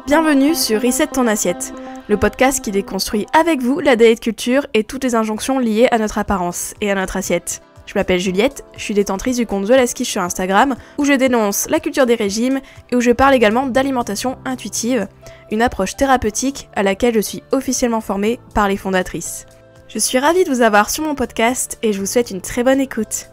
Bienvenue sur Reset ton assiette, le podcast qui déconstruit avec vous la diet culture et toutes les injonctions liées à notre apparence et à notre assiette. Je m'appelle Juliette, je suis détentrice du compte The Last Quiche sur Instagram, où je dénonce la culture des régimes et où je parle également d'alimentation intuitive, une approche thérapeutique à laquelle je suis officiellement formée par les fondatrices. Je suis ravie de vous avoir sur mon podcast et je vous souhaite une très bonne écoute.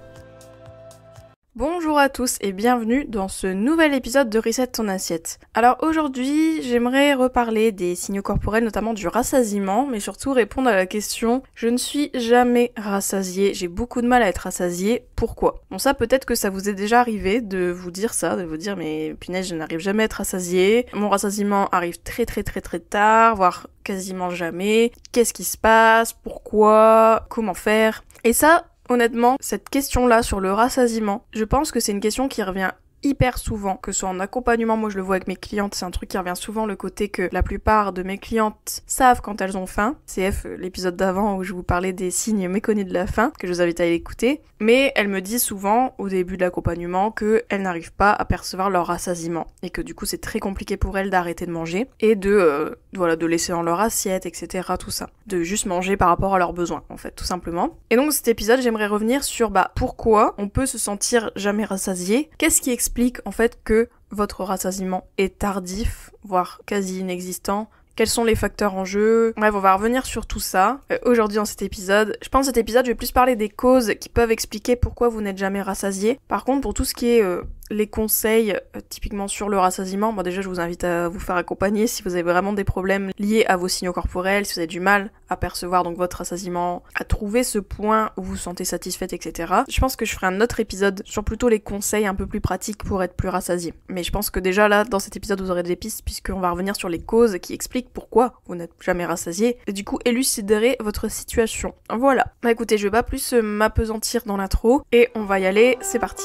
Bonjour à tous et bienvenue dans ce nouvel épisode de Reset ton assiette. Alors aujourd'hui, j'aimerais reparler des signaux corporels, notamment du rassasiement, mais surtout répondre à la question « Je ne suis jamais rassasiée, j'ai beaucoup de mal à être rassasiée, pourquoi ?» Bon ça, peut-être que ça vous est déjà arrivé de vous dire ça, de vous dire « Mais punaise, je n'arrive jamais à être rassasiée, mon rassasiement arrive très tard, voire quasiment jamais, qu'est-ce qui se passe, pourquoi, comment faire ?» Et ça, honnêtement, cette question-là sur le rassasiement, je pense que c'est une question qui revient hyper souvent, que ce soit en accompagnement, moi je le vois avec mes clientes, c'est un truc qui revient souvent, le côté que la plupart de mes clientes savent quand elles ont faim, CF l'épisode d'avant où je vous parlais des signes méconnus de la faim, que je vous invite à l'écouter, mais elles me disent souvent au début de l'accompagnement qu'elles n'arrivent pas à percevoir leur rassasiement, et que du coup c'est très compliqué pour elles d'arrêter de manger, et de laisser dans leur assiette, etc., tout ça, de juste manger par rapport à leurs besoins, en fait, tout simplement. Et donc cet épisode, j'aimerais revenir sur pourquoi on peut se sentir jamais rassasié, qu'est-ce qui explique en fait que votre rassasiement est tardif, voire quasi inexistant. Quels sont les facteurs en jeu? Bref, on va revenir sur tout ça aujourd'hui dans cet épisode. Je pense que cet épisode, je vais plus parler des causes qui peuvent expliquer pourquoi vous n'êtes jamais rassasié. Par contre, pour tout ce qui est les conseils typiquement sur le rassasiement, déjà je vous invite à vous faire accompagner si vous avez vraiment des problèmes liés à vos signaux corporels, si vous avez du mal à percevoir donc votre rassasiement, à trouver ce point où vous vous sentez satisfaite, etc. Je pense que je ferai un autre épisode sur plutôt les conseils un peu plus pratiques pour être plus rassasié. Mais je pense que déjà là, dans cet épisode, vous aurez des pistes puisqu'on va revenir sur les causes qui expliquent pourquoi vous n'êtes jamais rassasié et du coup éluciderer votre situation. Voilà. Écoutez, je vais pas plus m'appesantir dans l'intro et on va y aller, c'est parti.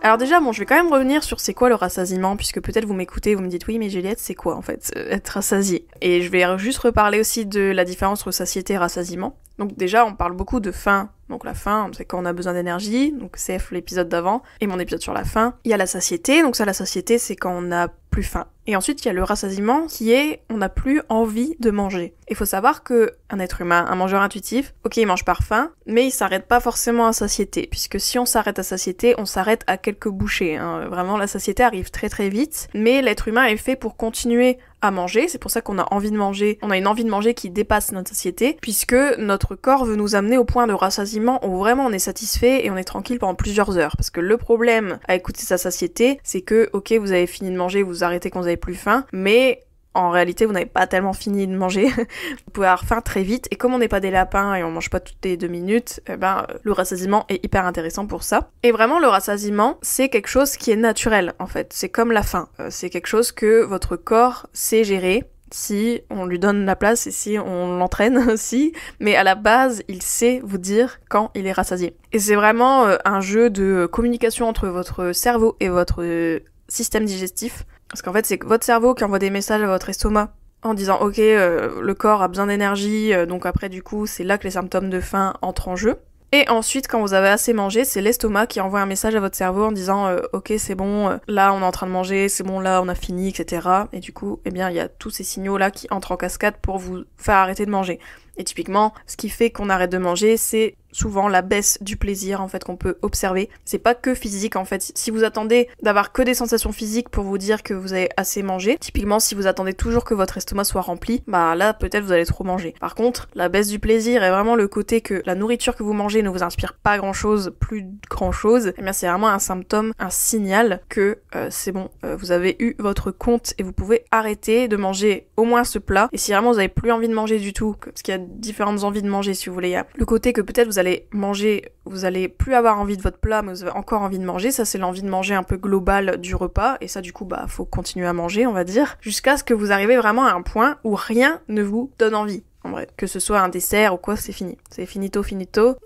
Alors déjà, je vais quand même revenir sur c'est quoi le rassasiement, puisque peut-être vous m'écoutez, vous me dites oui mais Juliette, c'est quoi en fait, être rassasié? Et je vais juste reparler aussi de la différence entre satiété et rassasiement. Donc déjà, on parle beaucoup de faim. Donc la faim, c'est quand on a besoin d'énergie, donc CF l'épisode d'avant, et mon épisode sur la faim. Il y a la satiété, donc ça la satiété c'est quand on n'a plus faim. Et ensuite il y a le rassasiement qui est on n'a plus envie de manger. Il faut savoir que un être humain, un mangeur intuitif, ok il mange par faim, mais il s'arrête pas forcément à satiété, puisque si on s'arrête à satiété, on s'arrête à quelques bouchées. Vraiment la satiété arrive très vite, mais l'être humain est fait pour continuer à manger, c'est pour ça qu'on a envie de manger, on a une envie de manger qui dépasse notre satiété, puisque notre corps veut nous amener au point de rassasiement où vraiment on est satisfait et on est tranquille pendant plusieurs heures. Parce que le problème à écouter sa satiété, c'est que, ok, vous avez fini de manger, vous arrêtez quand vous avez plus faim, mais en réalité, vous n'avez pas tellement fini de manger. Vous pouvez avoir faim très vite, et comme on n'est pas des lapins et on mange pas toutes les 2 minutes, le rassasiement est hyper intéressant pour ça. Et vraiment, le rassasiement, c'est quelque chose qui est naturel, en fait. C'est comme la faim. C'est quelque chose que votre corps sait gérer, si on lui donne la place et si on l'entraîne aussi, mais à la base, il sait vous dire quand il est rassasié. Et c'est vraiment un jeu de communication entre votre cerveau et votre système digestif. Parce qu'en fait, c'est votre cerveau qui envoie des messages à votre estomac en disant « Ok, le corps a besoin d'énergie, donc après, du coup, c'est là que les symptômes de faim entrent en jeu. » Et ensuite, quand vous avez assez mangé, c'est l'estomac qui envoie un message à votre cerveau en disant « Ok, c'est bon, là, on est en train de manger, c'est bon, là, on a fini, etc. » Et du coup, il y a tous ces signaux-là qui entrent en cascade pour vous faire arrêter de manger. Et typiquement, ce qui fait qu'on arrête de manger, c'est souvent la baisse du plaisir en fait qu'on peut observer. C'est pas que physique en fait. Si vous attendez d'avoir que des sensations physiques pour vous dire que vous avez assez mangé, typiquement si vous attendez toujours que votre estomac soit rempli, là peut-être vous allez trop manger. Par contre, la baisse du plaisir est vraiment le côté que la nourriture que vous mangez ne vous inspire pas plus grand chose, c'est vraiment un symptôme, un signal que c'est bon, vous avez eu votre compte et vous pouvez arrêter de manger au moins ce plat. Et si vraiment vous avez plus envie de manger du tout, parce qu'il y a différentes envies de manger si vous voulez, il y a le côté que peut-être vous allez manger, vous allez plus avoir envie de votre plat, mais vous avez encore envie de manger, ça c'est l'envie de manger un peu globale du repas, et ça du coup faut continuer à manger on va dire, jusqu'à ce que vous arrivez vraiment à un point où rien ne vous donne envie. en vrai. Que ce soit un dessert ou quoi, c'est fini. C'est finito,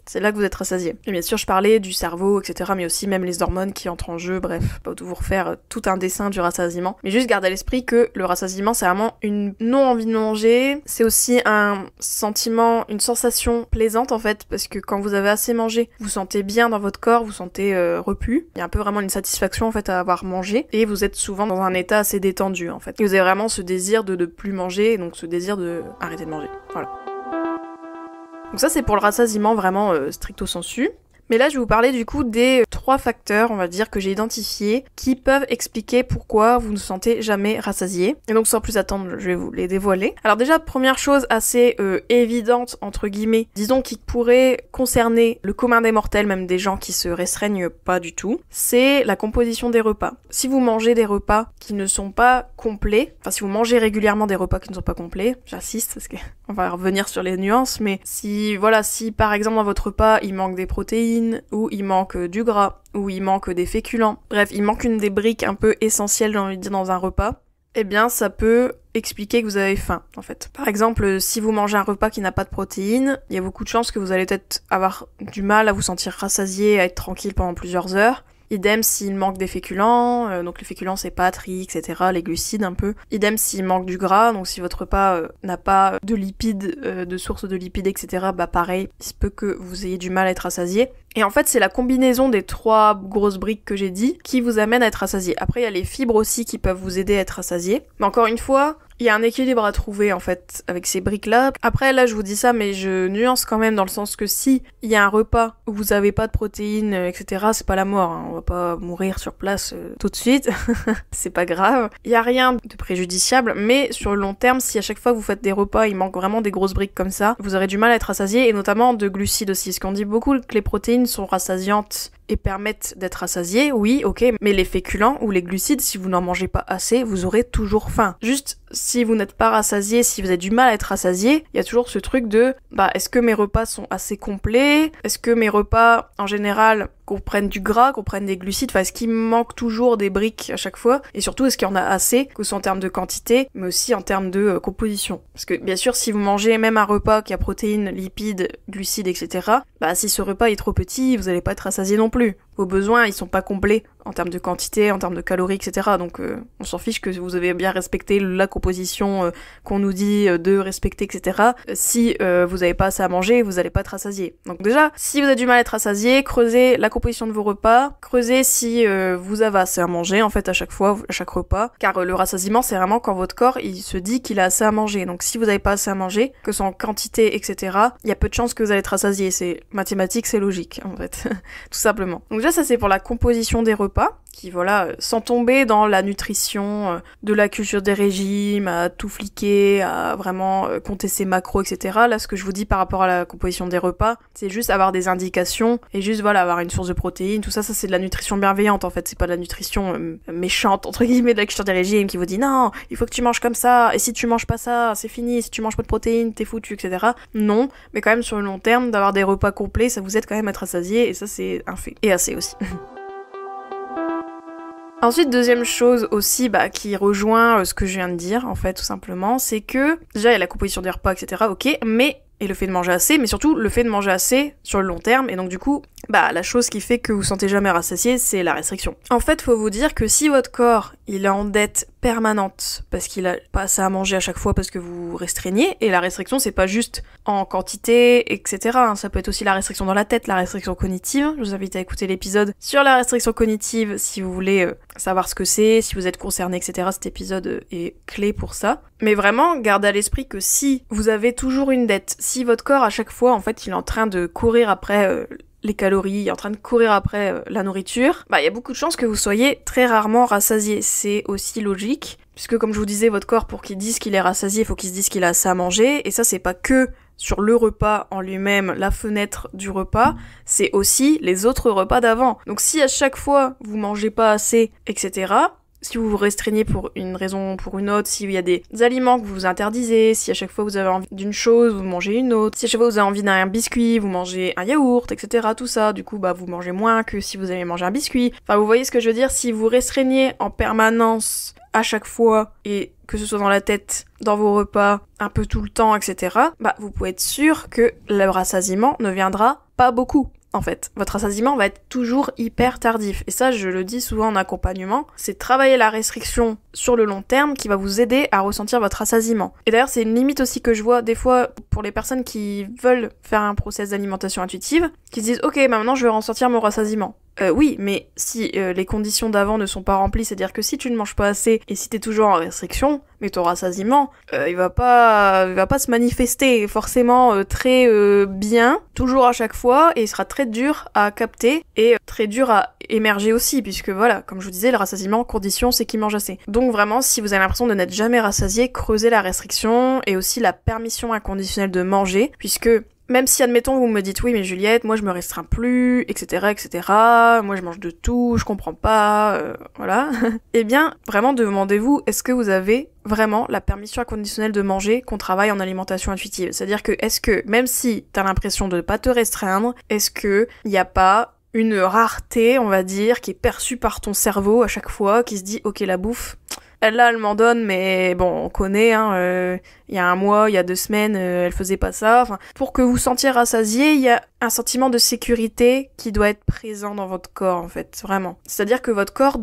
c'est là que vous êtes rassasié. Et bien sûr, je parlais du cerveau, etc., mais aussi même les hormones qui entrent en jeu, bref, pas vous refaire tout un dessin du rassasiement. Mais juste garde à l'esprit que le rassasiement, c'est vraiment une non-envie de manger, c'est aussi un sentiment, une sensation plaisante en fait, parce que quand vous avez assez mangé, vous sentez bien dans votre corps, vous sentez repu. Il y a un peu vraiment une satisfaction en fait à avoir mangé, et vous êtes souvent dans un état assez détendu en fait. Et vous avez vraiment ce désir de ne plus manger, donc ce désir de arrêter de manger. Voilà. Donc ça c'est pour le rassasiement vraiment stricto sensu. Mais là, je vais vous parler du coup des 3 facteurs, on va dire, que j'ai identifiés, qui peuvent expliquer pourquoi vous ne vous sentez jamais rassasié. Et donc, sans plus attendre, je vais vous les dévoiler. Alors déjà, première chose assez évidente, entre guillemets, disons qui pourrait concerner le commun des mortels, même des gens qui se restreignent pas du tout, c'est la composition des repas. Si vous mangez des repas qui ne sont pas complets, enfin si vous mangez régulièrement des repas qui ne sont pas complets, j'insiste parce qu'on va revenir sur les nuances, mais si par exemple dans votre repas, il manque des protéines, ou il manque du gras, ou il manque des féculents, bref, il manque une des briques un peu essentielles, j'ai envie de dire, dans un repas, eh bien ça peut expliquer que vous avez faim, en fait. Par exemple, si vous mangez un repas qui n'a pas de protéines, il y a beaucoup de chances que vous allez peut-être avoir du mal à vous sentir rassasié, à être tranquille pendant plusieurs heures. Idem s'il manque des féculents, donc les féculents c'est pâtes, riz, etc., les glucides un peu. Idem s'il manque du gras, donc si votre repas n'a pas de lipides, de sources de lipides, etc., bah pareil, il se peut que vous ayez du mal à être rassasié. Et en fait, c'est la combinaison des 3 grosses briques que j'ai dit qui vous amène à être rassasié. Après, il y a les fibres aussi qui peuvent vous aider à être rassasié. Mais encore une fois, il y a un équilibre à trouver en fait avec ces briques-là. Après, là, je vous dis ça, mais je nuance quand même dans le sens que si il y a un repas où vous avez pas de protéines, etc., c'est pas la mort. Hein. On va pas mourir sur place tout de suite. C'est pas grave. Il y a rien de préjudiciable, mais sur le long terme, si à chaque fois que vous faites des repas, il manque vraiment des grosses briques comme ça, vous aurez du mal à être rassasié, et notamment de glucides aussi. Parce qu'on dit beaucoup que les protéines sont rassasiantes et permettent d'être rassasiés, oui, ok, mais les féculents ou les glucides, si vous n'en mangez pas assez, vous aurez toujours faim. Juste, si vous n'êtes pas rassasié, si vous avez du mal à être rassasié, il y a toujours ce truc de, est-ce que mes repas sont assez complets? Est-ce que mes repas, en général, comprennent du gras, comprennent des glucides? Enfin, est-ce qu'il manque toujours des briques à chaque fois? Et surtout, est-ce qu'il y en a assez, que ce soit en termes de quantité, mais aussi en termes de composition? Parce que, bien sûr, si vous mangez même un repas qui a protéines, lipides, glucides, etc., si ce repas est trop petit, vous allez pas être rassasié non plus. Vos besoins, ils sont pas complets en termes de quantité, en termes de calories, etc. Donc on s'en fiche que vous avez bien respecté la composition qu'on nous dit de respecter, etc. Si vous avez pas assez à manger, vous allez pas être rassasié. Donc déjà, si vous avez du mal à être rassasié, creusez la composition de vos repas, creusez si vous avez assez à manger, en fait, à chaque fois, à chaque repas. Car le rassasiement, c'est vraiment quand votre corps, il se dit qu'il a assez à manger. Donc si vous avez pas assez à manger, que ce soit en quantité, etc., il y a peu de chances que vous allez être rassasié. C'est mathématique, c'est logique, en fait. Tout simplement. Donc déjà, ça c'est pour la composition des repas, qui sans tomber dans la nutrition, de la culture des régimes, à tout fliquer, à vraiment compter ses macros, etc. Là, ce que je vous dis par rapport à la composition des repas, c'est juste avoir des indications, et juste avoir une source de protéines, tout ça c'est de la nutrition bienveillante en fait, c'est pas de la nutrition méchante, entre guillemets, de la culture des régimes, qui vous dit non, il faut que tu manges comme ça, et si tu manges pas ça, c'est fini, si tu manges pas de protéines, t'es foutu, etc. Non, mais quand même sur le long terme, d'avoir des repas complets, ça vous aide quand même à être rassasié, et ça c'est un fait. Et assez aussi. Ensuite, deuxième chose aussi qui rejoint ce que je viens de dire, en fait, tout simplement, c'est que, déjà, il y a la composition des repas, etc., ok, mais, et le fait de manger assez, mais surtout le fait de manger assez sur le long terme, et donc du coup, la chose qui fait que vous sentez jamais rassasié, c'est la restriction. En fait, faut vous dire que si votre corps, il est en dette permanente, parce qu'il a pas assez à manger à chaque fois parce que vous restreignez, et la restriction, c'est pas juste en quantité, etc., ça peut être aussi la restriction dans la tête, la restriction cognitive. Je vous invite à écouter l'épisode sur la restriction cognitive si vous voulez savoir ce que c'est, si vous êtes concerné, etc., cet épisode est clé pour ça. Mais vraiment, gardez à l'esprit que si vous avez toujours une dette, si votre corps, à chaque fois, en fait, il est en train de courir après les calories, en train de courir après la nourriture, il y a beaucoup de chances que vous soyez très rarement rassasié. C'est aussi logique, puisque comme je vous disais, votre corps, pour qu'il dise qu'il est rassasié, il faut qu'il se dise qu'il a assez à manger, et ça c'est pas que sur le repas en lui-même, la fenêtre du repas, c'est aussi les autres repas d'avant. Donc si à chaque fois vous mangez pas assez, etc., si vous vous restreignez pour une raison ou pour une autre, s'il y a des aliments que vous interdisez, si à chaque fois vous avez envie d'une chose, vous mangez une autre, si à chaque fois vous avez envie d'un biscuit, vous mangez un yaourt, etc., tout ça, du coup, vous mangez moins que si vous avez mangé un biscuit. Enfin, vous voyez ce que je veux dire, si vous restreignez en permanence à chaque fois, et que ce soit dans la tête, dans vos repas, un peu tout le temps, etc., bah vous pouvez être sûr que le rassasiement ne viendra pas beaucoup. En fait, votre rassasiement va être toujours hyper tardif. Et ça, je le dis souvent en accompagnement, c'est travailler la restriction sur le long terme qui va vous aider à ressentir votre rassasiement. Et d'ailleurs, c'est une limite aussi que je vois des fois pour les personnes qui veulent faire un process d'alimentation intuitive, qui se disent « Ok, bah maintenant je vais ressentir mon rassasiement ». Oui, mais si les conditions d'avant ne sont pas remplies, c'est-à-dire que si tu ne manges pas assez et si t'es toujours en restriction, mais ton rassasiement, il va pas se manifester forcément très bien, toujours à chaque fois, et il sera très dur à capter et très dur à émerger aussi, puisque voilà, comme je vous disais, le rassasiement, condition, c'est qu'il mange assez. Donc vraiment, si vous avez l'impression de n'être jamais rassasié, creusez la restriction et aussi la permission inconditionnelle de manger, puisque même si, admettons, vous me dites, oui, mais Juliette, moi je me restreins plus, etc., etc., moi je mange de tout, je comprends pas, voilà. Eh bien, vraiment, demandez-vous, est-ce que vous avez vraiment la permission inconditionnelle de manger qu'on travaille en alimentation intuitive? C'est-à-dire que, est-ce que, même si t'as l'impression de pas te restreindre, est-ce que y a pas une rareté, on va dire, qui est perçue par ton cerveau à chaque fois, qui se dit, ok, la bouffe, elle m'en donne, mais bon, on connaît, il y a un mois, il y a 2 semaines, elle faisait pas ça. Enfin, pour que vous sentiez rassasié, il y a un sentiment de sécurité qui doit être présent dans votre corps, en fait, vraiment. C'est-à-dire que votre corps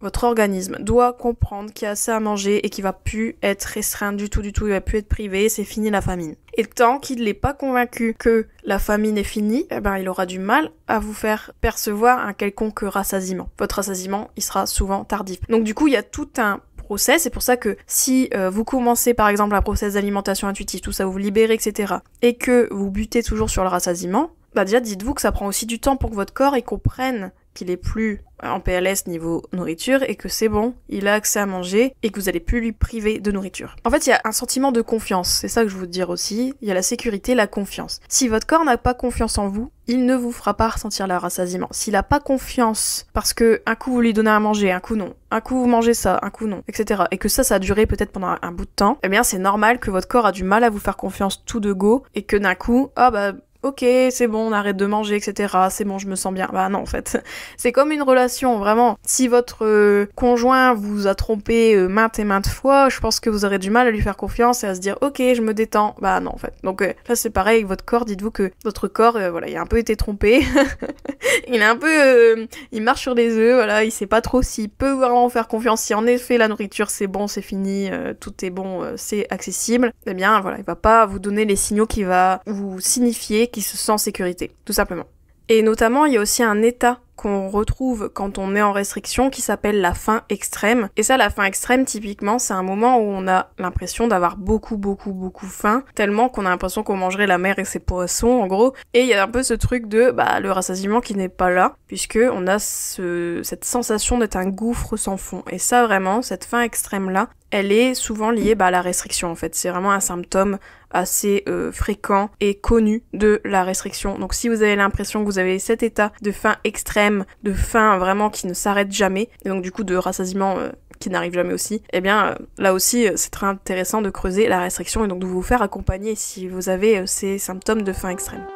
votre organisme doit comprendre qu'il y a assez à manger et qu'il va plus être restreint du tout, il va plus être privé, c'est fini la famine. Et tant qu'il n'est pas convaincu que la famine est finie, eh ben, il aura du mal à vous faire percevoir un quelconque rassasiement. Votre rassasiement, il sera souvent tardif. Donc du coup, il y a tout un process, c'est pour ça que si vous commencez par exemple un process d'alimentation intuitive, tout ça, vous libérez, etc., et que vous butez toujours sur le rassasiement, bah déjà dites-vous que ça prend aussi du temps pour que votre corps il comprenne qu'il est plus en PLS niveau nourriture et que c'est bon, il a accès à manger et que vous allez plus lui priver de nourriture. En fait, il y a un sentiment de confiance, c'est ça que je veux dire aussi, il y a la sécurité, la confiance. Si votre corps n'a pas confiance en vous, il ne vous fera pas ressentir le rassasiement. S'il a pas confiance parce que un coup vous lui donnez à manger, un coup non, un coup vous mangez ça, un coup non, etc., et que ça a duré peut-être pendant un bout de temps, eh bien c'est normal que votre corps a du mal à vous faire confiance tout de go et que d'un coup, ok, c'est bon, on arrête de manger, etc. C'est bon, je me sens bien. Bah non, en fait, c'est comme une relation, vraiment. Si votre conjoint vous a trompé maintes et maintes fois, je pense que vous aurez du mal à lui faire confiance et à se dire, ok, je me détends. Bah non, en fait. Donc là, c'est pareil avec votre corps. Dites-vous que votre corps, voilà, il a un peu été trompé. Il a un peu, il marche sur des œufs. Voilà, il sait pas trop s'il peut vraiment faire confiance. Si en effet la nourriture c'est bon, c'est fini, tout est bon, c'est accessible. Eh bien, voilà, il va pas vous donner les signaux qui va vous signifier qui se sent en sécurité, tout simplement. Et notamment, il y a aussi un état qu'on retrouve quand on est en restriction qui s'appelle la faim extrême. Et ça, la faim extrême, typiquement, c'est un moment où on a l'impression d'avoir beaucoup faim, tellement qu'on a l'impression qu'on mangerait la mer et ses poissons, en gros. Et il y a un peu ce truc de, le rassasiement qui n'est pas là, puisque on a cette sensation d'être un gouffre sans fond. Et ça, vraiment, cette faim extrême-là, elle est souvent liée à la restriction, en fait. C'est vraiment un symptôme assez fréquent et connu de la restriction. Donc si vous avez l'impression que vous avez cet état de faim extrême, de faim vraiment qui ne s'arrête jamais, et donc du coup de rassasiement qui n'arrive jamais aussi, eh bien là aussi c'est très intéressant de creuser la restriction et donc de vous faire accompagner si vous avez ces symptômes de faim extrême.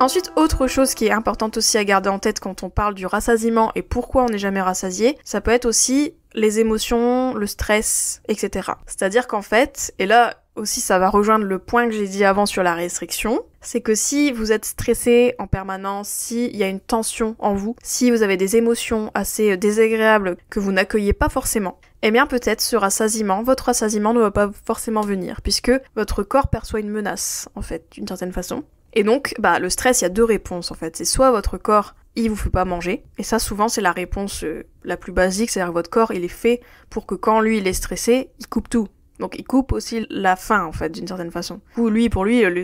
Ensuite, autre chose qui est importante aussi à garder en tête quand on parle du rassasiement et pourquoi on n'est jamais rassasié, ça peut être aussi les émotions, le stress, etc. C'est-à-dire qu'en fait, et là aussi ça va rejoindre le point que j'ai dit avant sur la restriction, c'est que si vous êtes stressé en permanence, s'il y a une tension en vous, si vous avez des émotions assez désagréables que vous n'accueillez pas forcément, eh bien peut-être ce rassasiement, votre rassasiement ne va pas forcément venir, puisque votre corps perçoit une menace, en fait, d'une certaine façon. Et donc, le stress, il y a 2 réponses en fait. C'est soit votre corps, il vous fait pas manger, et ça souvent c'est la réponse la plus basique, c'est-à-dire que votre corps il est fait pour que quand lui il est stressé, il coupe tout. Donc il coupe aussi la faim en fait, d'une certaine façon. Pour lui,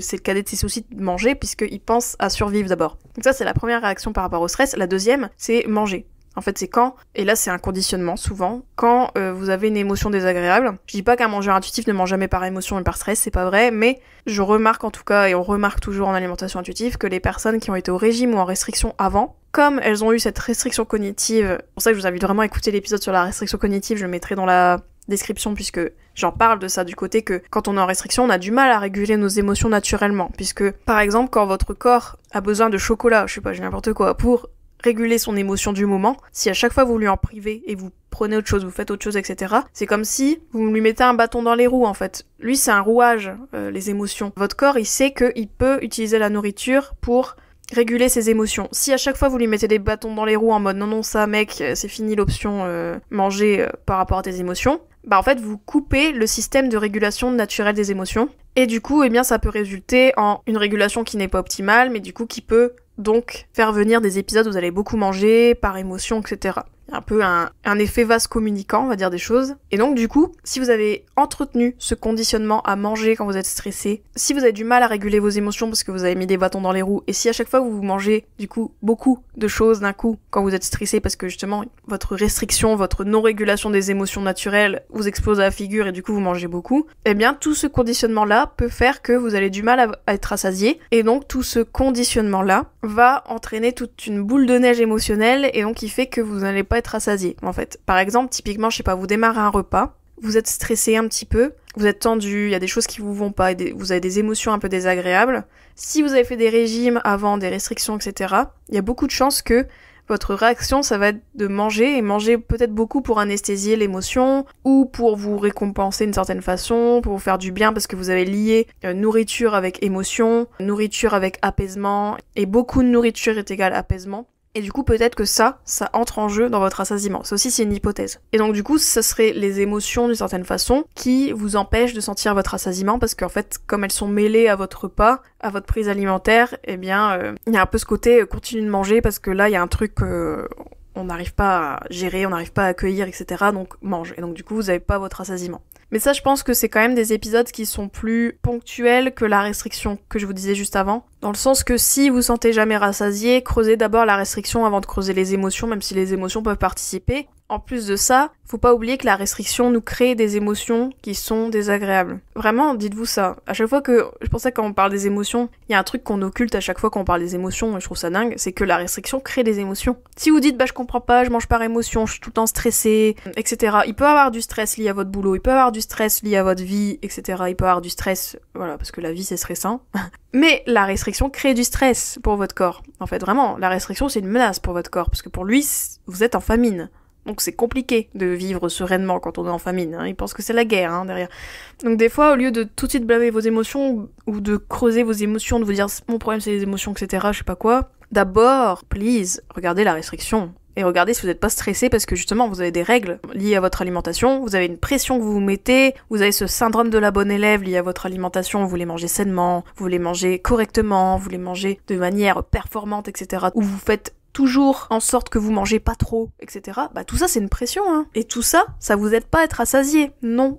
c'est le cadet de ses soucis de manger, puisqu'il pense à survivre d'abord. Donc ça c'est la première réaction par rapport au stress. La deuxième, c'est manger. En fait, c'est quand, et là c'est un conditionnement souvent, quand vous avez une émotion désagréable. Je dis pas qu'un mangeur intuitif ne mange jamais par émotion et par stress, c'est pas vrai, mais je remarque en tout cas, et on remarque toujours en alimentation intuitive, que les personnes qui ont été au régime ou en restriction avant, comme elles ont eu cette restriction cognitive, c'est pour ça que je vous invite vraiment à écouter l'épisode sur la restriction cognitive, je le mettrai dans la description puisque j'en parle de ça du côté que quand on est en restriction, on a du mal à réguler nos émotions naturellement, puisque par exemple quand votre corps a besoin de chocolat, je sais pas, j'ai n'importe quoi, pour réguler son émotion du moment, si à chaque fois vous lui en privez et vous prenez autre chose, vous faites autre chose, etc., c'est comme si vous lui mettez un bâton dans les roues, en fait. Lui, c'est un rouage, les émotions. Votre corps, il sait qu'il peut utiliser la nourriture pour réguler ses émotions. Si à chaque fois vous lui mettez des bâtons dans les roues en mode non ça mec, c'est fini l'option manger par rapport à tes émotions, bah en fait vous coupez le système de régulation naturelle des émotions et du coup ça peut résulter en une régulation qui n'est pas optimale mais du coup qui peut donc faire venir des épisodes où vous allez beaucoup manger par émotion, etc. Il y a un peu un effet vase communicant, on va dire des choses. Et donc du coup, si vous avez entretenu ce conditionnement à manger quand vous êtes stressé, si vous avez du mal à réguler vos émotions parce que vous avez mis des bâtons dans les roues, et si à chaque fois vous mangez du coup beaucoup de choses d'un coup quand vous êtes stressé parce que justement votre restriction, votre non-régulation des émotions naturelles vous explose à la figure et du coup vous mangez beaucoup, eh bien tout ce conditionnement-là peut faire que vous avez du mal à être rassasié, et donc tout ce conditionnement-là va entraîner toute une boule de neige émotionnelle et donc il fait que vous n'allez pas être rassasié en fait. Par exemple, typiquement, je sais pas, vous démarrez un repas, vous êtes stressé un petit peu, vous êtes tendu, il y a des choses qui vous vont pas, vous avez des émotions un peu désagréables. Si vous avez fait des régimes avant, des restrictions, etc., il y a beaucoup de chances que votre réaction, ça va être de manger, et manger peut-être beaucoup pour anesthésier l'émotion, ou pour vous récompenser d'une certaine façon, pour vous faire du bien parce que vous avez lié nourriture avec émotion, nourriture avec apaisement, et beaucoup de nourriture est égal apaisement. Et du coup, peut-être que ça entre en jeu dans votre rassasiement. Ça aussi, c'est une hypothèse. Et donc, du coup, ça serait les émotions, d'une certaine façon, qui vous empêchent de sentir votre rassasiement, parce qu'en fait, comme elles sont mêlées à votre repas, à votre prise alimentaire, eh bien, il y a un peu ce côté continue de manger, parce que là, il y a un truc on n'arrive pas à gérer, on n'arrive pas à accueillir, etc. Donc, mange. Et donc, du coup, vous n'avez pas votre rassasiement. Mais ça, je pense que c'est quand même des épisodes qui sont plus ponctuels que la restriction que je vous disais juste avant. Dans le sens que si vous sentez jamais rassasié, creusez d'abord la restriction avant de creuser les émotions, même si les émotions peuvent participer. En plus de ça, faut pas oublier que la restriction nous crée des émotions qui sont désagréables. Vraiment, dites-vous ça. À chaque fois que, je pensais que quand on parle des émotions, il y a un truc qu'on occulte à chaque fois quand on parle des émotions, et je trouve ça dingue, c'est que la restriction crée des émotions. Si vous dites, bah je comprends pas, je mange par émotion, je suis tout le temps stressée, etc. Il peut y avoir du stress lié à votre boulot, il peut y avoir du stress lié à votre vie, etc. Il peut y avoir du stress, voilà, parce que la vie c'est stressant. Mais la restriction crée du stress pour votre corps. En fait, vraiment, la restriction c'est une menace pour votre corps, parce que pour lui, vous êtes en famine. Donc c'est compliqué de vivre sereinement quand on est en famine, hein. Il pense que c'est la guerre derrière. Donc des fois, au lieu de tout de suite blâmer vos émotions, ou de creuser vos émotions, de vous dire mon problème c'est les émotions, etc., je sais pas quoi, d'abord, please, regardez la restriction. Et regardez si vous n'êtes pas stressé parce que justement vous avez des règles liées à votre alimentation, vous avez une pression que vous vous mettez, vous avez ce syndrome de la bonne élève lié à votre alimentation, vous voulez manger sainement, vous voulez manger correctement, vous voulez manger de manière performante, etc. Ou vous faites toujours en sorte que vous mangez pas trop, etc. Bah tout ça c'est une pression, hein. Et tout ça, ça vous aide pas à être rassasié, non.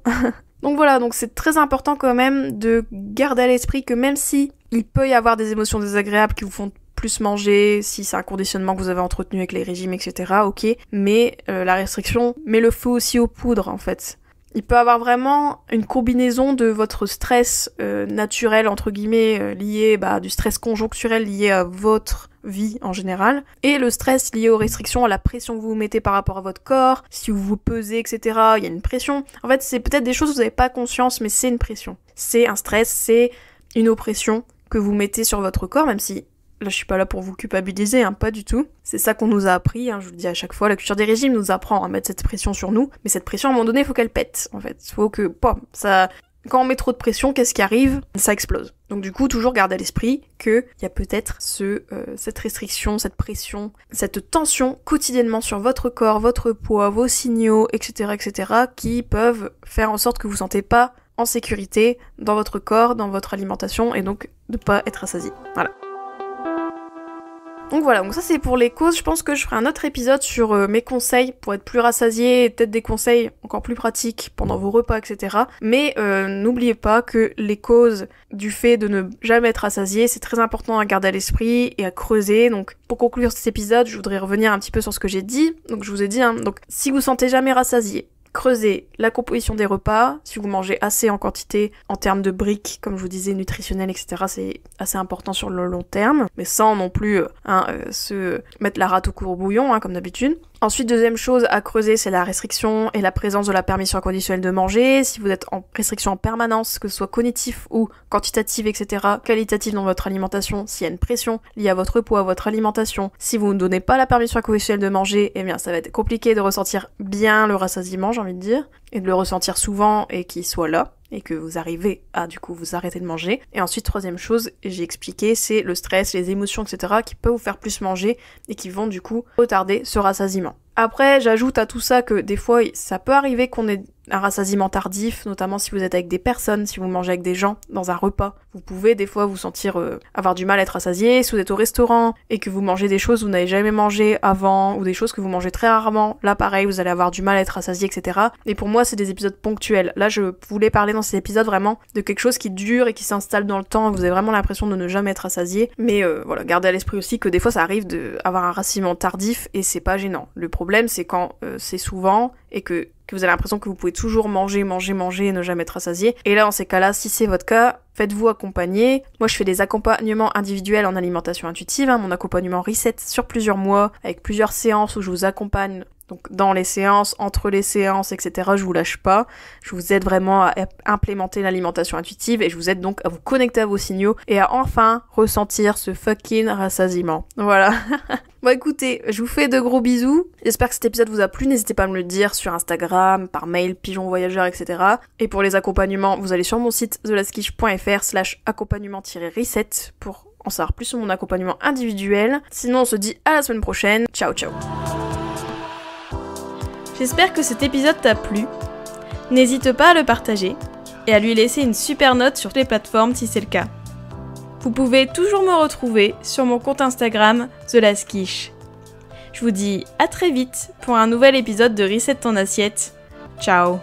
Donc voilà, donc c'est très important quand même de garder à l'esprit que même si il peut y avoir des émotions désagréables qui vous font plus manger, si c'est un conditionnement que vous avez entretenu avec les régimes, etc., ok, mais la restriction met le feu aussi aux poudres, en fait. Il peut avoir vraiment une combinaison de votre stress naturel, entre guillemets, lié, du stress conjoncturel lié à votre vie en général, et le stress lié aux restrictions, à la pression que vous vous mettez par rapport à votre corps, si vous vous pesez, etc., il y a une pression. En fait, c'est peut-être des choses que vous n'avez pas conscience, mais c'est une pression. C'est un stress, c'est une oppression que vous mettez sur votre corps, même si là, je suis pas là pour vous culpabiliser, pas du tout. C'est ça qu'on nous a appris, je vous le dis à chaque fois, la culture des régimes nous apprend à mettre cette pression sur nous, mais cette pression, à un moment donné, il faut qu'elle pète, en fait. Il faut que, ça... Quand on met trop de pression, qu'est-ce qui arrive ? Ça explose. Donc du coup, toujours garder à l'esprit qu'il y a peut-être cette restriction, cette pression, cette tension quotidiennement sur votre corps, votre poids, vos signaux, etc., qui peuvent faire en sorte que vous ne vous sentez pas en sécurité dans votre corps, dans votre alimentation, et donc de pas être rassasié. Voilà. Donc voilà, donc ça c'est pour les causes. Je pense que je ferai un autre épisode sur mes conseils pour être plus rassasié, et peut-être des conseils encore plus pratiques pendant vos repas, etc. Mais n'oubliez pas que les causes du fait de ne jamais être rassasié, c'est très important à garder à l'esprit et à creuser. Donc pour conclure cet épisode, je voudrais revenir un petit peu sur ce que j'ai dit. Donc je vous ai dit, donc si vous sentez jamais rassasié, creusez la composition des repas, si vous mangez assez en quantité en termes de briques, comme je vous disais, nutritionnelles, etc., c'est assez important sur le long terme, mais sans non plus se mettre la rate au courbouillon, comme d'habitude. Ensuite, deuxième chose à creuser, c'est la restriction et la présence de la permission inconditionnelle de manger. Si vous êtes en restriction en permanence, que ce soit cognitif ou quantitative, etc., qualitative dans votre alimentation, s'il y a une pression liée à votre poids, à votre alimentation, si vous ne donnez pas la permission inconditionnelle de manger, eh bien ça va être compliqué de ressentir bien le rassasiement, j'ai envie de dire, et de le ressentir souvent et qu'il soit là, et que vous arrivez à du coup vous arrêter de manger. Et ensuite, troisième chose, j'ai expliqué, c'est le stress, les émotions, etc. qui peuvent vous faire plus manger et qui vont du coup retarder ce rassasiement. Après, j'ajoute à tout ça que des fois, ça peut arriver qu'on ait un rassasiement tardif, notamment si vous êtes avec des personnes, si vous mangez avec des gens dans un repas. Vous pouvez des fois vous sentir avoir du mal à être rassasié, si vous êtes au restaurant et que vous mangez des choses que vous n'avez jamais mangé avant ou des choses que vous mangez très rarement. Là, pareil, vous allez avoir du mal à être rassasié, etc. Et pour moi, c'est des épisodes ponctuels. Là, je voulais parler dans ces épisodes vraiment de quelque chose qui dure et qui s'installe dans le temps. Vous avez vraiment l'impression de ne jamais être rassasié. Mais voilà, gardez à l'esprit aussi que des fois, ça arrive d'avoir un rassasiement tardif et c'est pas gênant. Le problème, c'est quand c'est souvent et que vous avez l'impression que vous pouvez toujours manger et ne jamais être rassasié. Et là, dans ces cas-là, si c'est votre cas, faites-vous accompagner. Moi, je fais des accompagnements individuels en alimentation intuitive, mon accompagnement Reset sur plusieurs mois, avec plusieurs séances où je vous accompagne. Donc dans les séances, entre les séances, etc., je vous lâche pas. Je vous aide vraiment à implémenter l'alimentation intuitive et je vous aide donc à vous connecter à vos signaux et à enfin ressentir ce fucking rassasiement. Voilà. Bon écoutez, je vous fais de gros bisous. J'espère que cet épisode vous a plu. N'hésitez pas à me le dire sur Instagram, par mail, pigeon voyageur, etc. Et pour les accompagnements, vous allez sur mon site thelaskish.fr/accompagnement-reset pour en savoir plus sur mon accompagnement individuel. Sinon, on se dit à la semaine prochaine. Ciao, ciao. J'espère que cet épisode t'a plu. N'hésite pas à le partager et à lui laisser une super note sur toutes les plateformes si c'est le cas. Vous pouvez toujours me retrouver sur mon compte Instagram thelaskish. Je vous dis à très vite pour un nouvel épisode de Reset ton assiette. Ciao.